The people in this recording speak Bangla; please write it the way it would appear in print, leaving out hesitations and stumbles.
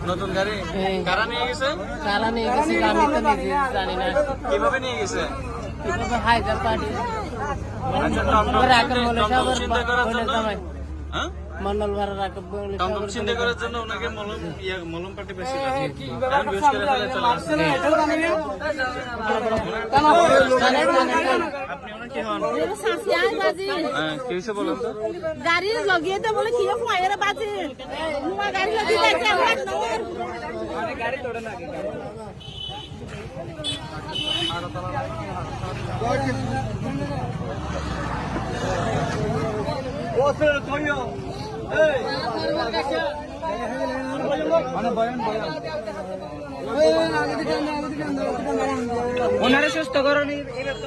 নতুন গাড়ি কারা নিয়ে গেছে? কারা নিয়ে গেছে আমি তো জানি না। কিভাবে নিয়ে গেছে? হায়দার পার্টি মন্ডল ভাড়া রাখব চিন্তা করার জন্য ওনাকে মলম পাটি বেশি গাড়ি লगिए तो बोले कि फायर बाजे नुआ गाड़ी लगी जाके गाड़ी तोड़े ना ओ सर कोयो ए মানে বয়ান ওনারে সুস্থ করনি এবার তো